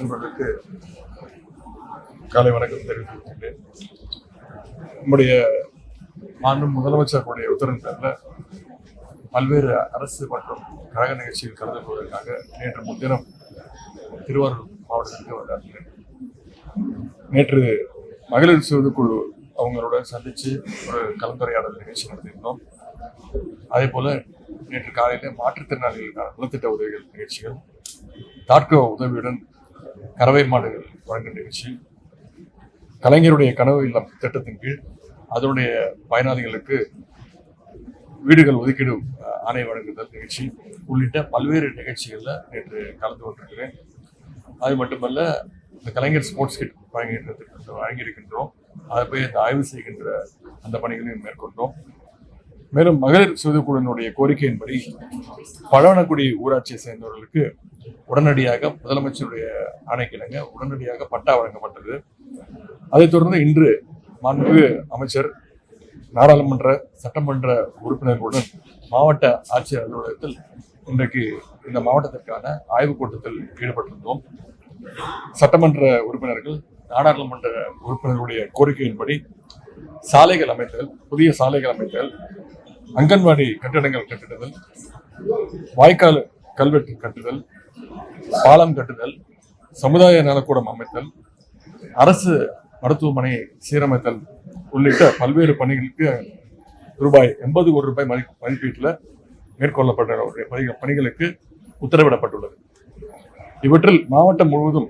நண்பர்களுக்கு காலை வணக்கம் தெரிவித்துள்ளேன். நம்முடைய மாண்பு முதலமைச்சர்களுடைய உத்தரவின் பல்வேறு அரசு மற்றும் கழக நிகழ்ச்சியில் கலந்து கொள்வதற்காக நேற்று முன்தினம் திருவாரூர் மாவட்டத்திற்கு வந்தார்கள். நேற்று மகளிர் சுயக்குழு அவங்களோட சந்தித்து ஒரு கலந்துரையாடல் நிகழ்ச்சி நடத்தியிருந்தோம். அதே போல நேற்று காலையில் மாற்றுத்திறனாளிகளுக்கான நலத்திட்ட உதவிகள் நிகழ்ச்சிகள், தாட்கோ உதவியுடன் கறவை மாடுகள் வழங்கும் நிகழ்ச்சி, கலைஞருடைய கனவு இல்லம் திட்டத்தின் கீழ் அதனுடைய பயனாளிகளுக்கு வீடுகள் ஒதுக்கீடு ஆணை வழங்குதல் நிகழ்ச்சி உள்ளிட்ட பல்வேறு நிகழ்ச்சிகளில் நேற்று கலந்து கொண்டிருக்கிறேன். அது மட்டுமல்ல, இந்த கலைஞர் ஸ்போர்ட்ஸ் கிட் வழங்கியிருக்கின்றோம். அதை போய் அந்த ஆய்வு செய்கின்ற அந்த பணிகளையும் மேற்கொண்டோம். மேலும் மகளிர் சுயக்குழுவினுடைய கோரிக்கையின்படி பழவனக்குடி ஊராட்சியை சேர்ந்தவர்களுக்கு உடனடியாக முதலமைச்சருடைய ஆணைக்கிணங்க உடனடியாக பட்டா வழங்கப்பட்டது. அதைத் தொடர்ந்து இன்று மாண்புமிகு அமைச்சர் நாடாளுமன்ற சட்டமன்ற உறுப்பினர்களுடன் மாவட்ட ஆட்சியர் அலுவலகத்தில் இன்றைக்கு இந்த மாவட்டத்திற்கான ஆய்வுக் கூட்டத்தில் ஈடுபட்டிருந்தோம். சட்டமன்ற உறுப்பினர்கள், நாடாளுமன்ற உறுப்பினர்களுடைய கோரிக்கையின்படி சாலைகள் அமைத்தல், புதிய சாலைகள் அமைத்தல், அங்கன்வாடி கட்டிடங்கள் கட்டுதல், வாய்க்கால் கல்வெட்டு கட்டுதல், பாலம் கட்டுதல், சமுதாய நலக்கூடம் அமைத்தல், அரசு மருத்துவமனை சீரமைத்தல் உள்ளிட்ட பல்வேறு பணிகளுக்கு ரூபாய் 80 கோடி ரூபாய் மதிப்பீட்டில் மேற்கொள்ளப்பட்ட பணிகளுக்கு உத்தரவிடப்பட்டுள்ளது. இவற்றில் மாவட்டம் முழுவதும்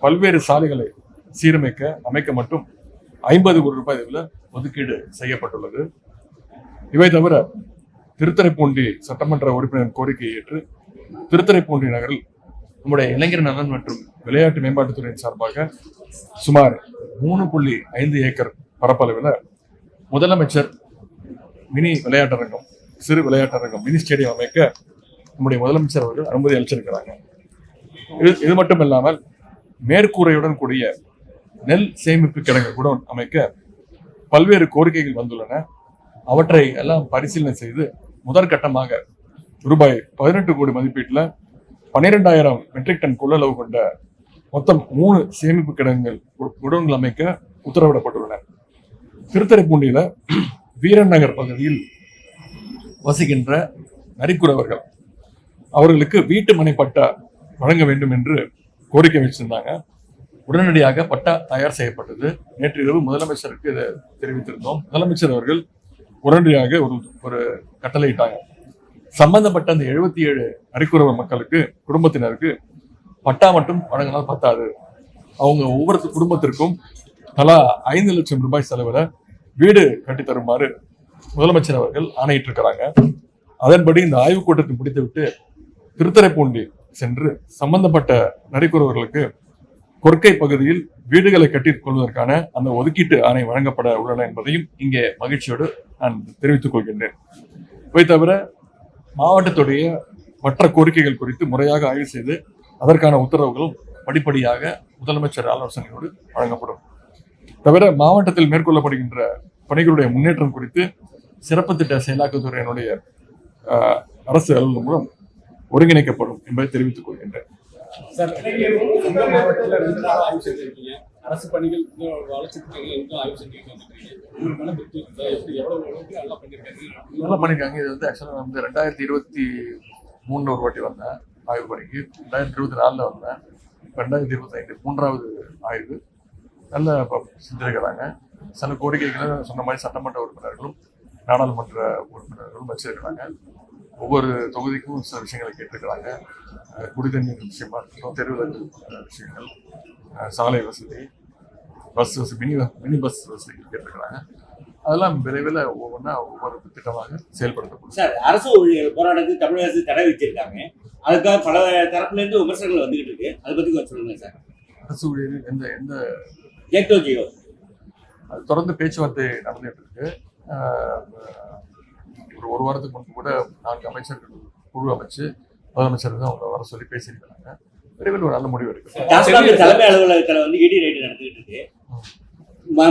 பல்வேறு சாலைகளை அமைக்க மட்டும் 50 கோடி ரூபாய் ஒதுக்கீடு செய்யப்பட்டுள்ளது. இவை தவிர திருத்துறைப்பூண்டி சட்டமன்ற உறுப்பினர் கோரிக்கையை ஏற்று திருத்துறைப்பூண்டி நகரில் நம்முடைய இளைஞர் நலன் மற்றும் விளையாட்டு மேம்பாட்டுத்துறையின் சார்பாக சுமார் 3.5 ஏக்கர் பரப்பளவில் முதலமைச்சர் மினி விளையாட்டரங்கம், சிறு விளையாட்டரங்கம், மினி ஸ்டேடியம் அமைக்க நம்முடைய முதலமைச்சர் அவர்கள் அனுமதி அளிச்சிருக்கிறாங்க. இது மட்டும் இல்லாமல் மேற்கூரையுடன் கூடிய நெல் சேமிப்பு கிடங்கு கூட அமைக்க பல்வேறு கோரிக்கைகள் வந்துள்ளன. அவற்றை எல்லாம் பரிசீலனை செய்து முதற்கட்டமாக ரூபாய் 18 கோடி மதிப்பீட்டில் 12,000 மெட்ரிக் டன் கொள்ளளவு கொண்ட மொத்தம் 3 சேமிப்பு கிடங்குகள் குடோன்கள் அமைக்க உத்தரவிடப்பட்டுள்ளன. திருத்துறைப்பூண்டியில வீரன் நகர் பகுதியில் வசிக்கின்ற நரிக்குறவர்கள் அவர்களுக்கு வீட்டு மனை பட்டா வழங்க வேண்டும் என்று கோரிக்கை வச்சிருந்தாங்க. உடனடியாக பட்டா தயார் செய்யப்பட்டது. நேற்று இரவு முதலமைச்சருக்கு இதை தெரிவித்திருந்தோம். முதலமைச்சர் அவர்கள் உடனடியாக ஒரு கட்டளையிட்டாங்க. சம்பந்தப்பட்ட அந்த 77 நரிக்குறவர் மக்களுக்கு, குடும்பத்தினருக்கு பட்டா மட்டும் வழங்கினால் பத்தாது, அவங்க ஒவ்வொரு குடும்பத்திற்கும் தலா 5 லட்சம் ரூபாய் செலவில் வீடு கட்டி தருமாறு முதலமைச்சர் அவர்கள் ஆணையிட்டிருக்கிறாங்க. அதன்படி இந்த ஆய்வுக் கூட்டத்தை முடித்துவிட்டு திருத்துறைப்பூண்டி சென்று சம்பந்தப்பட்ட நரிக்குறவர்களுக்கு கொற்கை பகுதியில் வீடுகளை கட்டிக் கொள்வதற்கான அந்த ஒதுக்கீட்டு ஆணை வழங்கப்பட உள்ளன என்பதையும் இங்கே மகிழ்ச்சியோடு நான் தெரிவித்துக் கொள்கின்றேன். இவை தவிர மாவட்டத்துடைய மற்ற கோரிக்கைகள் குறித்து முறையாக ஆய்வு செய்து அதற்கான உத்தரவுகளும் படிப்படியாக முதலமைச்சர் ஆலோசனையோடு வழங்கப்படும். தவிர மாவட்டத்தில் மேற்கொள்ளப்படுகின்ற பணிகளுடைய முன்னேற்றம் குறித்து சிறப்பு திட்ட செயலாக்கத்துறையினுடைய அரசு அலுவலகம் மூலம் ஒருங்கிணைக்கப்படும் என்பதை தெரிவித்துக் கொள்கின்றேன். அரசு பணிகள் நல்லா பண்ணிருக்காங்க. இது ஆக்சுவலா 2023 ஒரு வாட்டி வந்தேன் ஆய்வு பணிக்கு, 2024 வந்தேன், 2025 3வது ஆய்வு. நல்ல செஞ்சிருக்கிறாங்க. சில கோரிக்கைகளை சொன்ன மாதிரி சட்டமன்ற உறுப்பினர்களும் நாடாளுமன்ற உறுப்பினர்களும் வச்சிருக்கிறாங்க. ஒவ்வொரு தொகுதிக்கும் சில விஷயங்களை கேட்டிருக்கிறாங்க. குடிதண்ணீர் விஷயமா இருக்கட்டும், தெருவிளக்கு விஷயங்கள், சாலை வசதி, பஸ் வசதி, மினி பஸ் வசதி கேட்டிருக்கிறாங்க. அதெல்லாம் விரைவில் ஒவ்வொரு திட்டமாக செயல்படுத்தப்படும். சார், அரசு ஊழியர்கள் போராட்டத்துக்கு தமிழக அரசு தடை வச்சிருக்காங்க. அதுக்காக பல தரப்புல இருந்து விமர்சனங்கள் வந்துகிட்டு இருக்கு. அதை பத்தி கொஞ்சம் சொல்லுங்க சார். அரசு ஊழியர்கள் எந்த அது தொடர்ந்து பேச்சுவார்த்தை நடந்துட்டு இருக்கு. ஒரு வாரத்துக்கு முன்பு கூட 4 அமைச்சர்கள் குழு அமைச்சு முதலமைச்சர் அவங்க வர சொல்லி பேசியிருக்காங்க. விரைவில் ஒரு நல்ல முடிவு இருக்கு. தலைமை அலுவலகத்தில் வந்து இடி ரைடு நடந்துகிட்டு இருக்கு.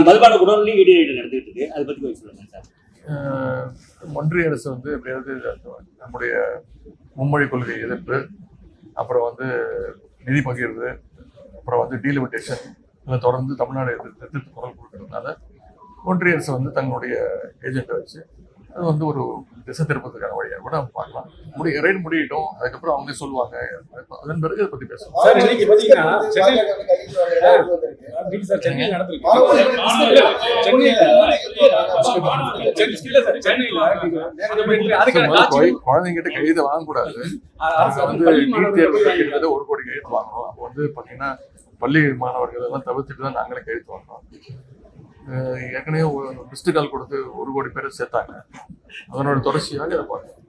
மதுபான குடோன்லையும் இடி ரைடு நடந்துகிட்டு இருக்கு. அதை பத்தி கொஞ்சம் சொல்லுங்க சார். ஒன்றிய அரசு எப்படியாவது நம்முடைய மும்மொழி கொள்கை எதிர்ப்பு, அப்புறம் நிதி பகிர்வு, அப்புறம் வந்து டீலிமிட்டேஷன் இதில் தொடர்ந்து தமிழ்நாடு எதிர்த்து குரல் கொடுக்கறதுனால ஒன்றிய அரசு வந்து தங்களுடைய ஏஜென்ட்டை வச்சு அது வந்து ஒரு திசை திருப்பத்துக்கான வழியாக கூட நம்ம பார்க்கலாம். ரைடு முடியிட்டோம், அதுக்கப்புறம் அவங்களே சொல்லுவாங்க, அதன் பிறகு அதை பத்தி பேசலாம். சார் இன்னைக்கு பாத்தீங்கன்னா சென்னையில் நடந்திருக்கு. குழந்தைங்கிட்ட கைதை வாங்கக்கூடாது. வந்து நீட் தேர்வு கிட்டத்தட்ட 1 கோடி கையெழுத்து வாங்கணும். அப்போ வந்து பாத்தீங்கன்னா பள்ளி மாணவர்கள் எல்லாம் தவிர்த்துட்டு தான் நாங்களே கையெழுத்து வாங்கணும். ஏற்கனவே மிஸ்டு கால் கொடுத்து 1 கோடி பேரை சேர்த்தாங்க. அதனோட தொடர்ச்சியாக இதை பார்க்கணும்.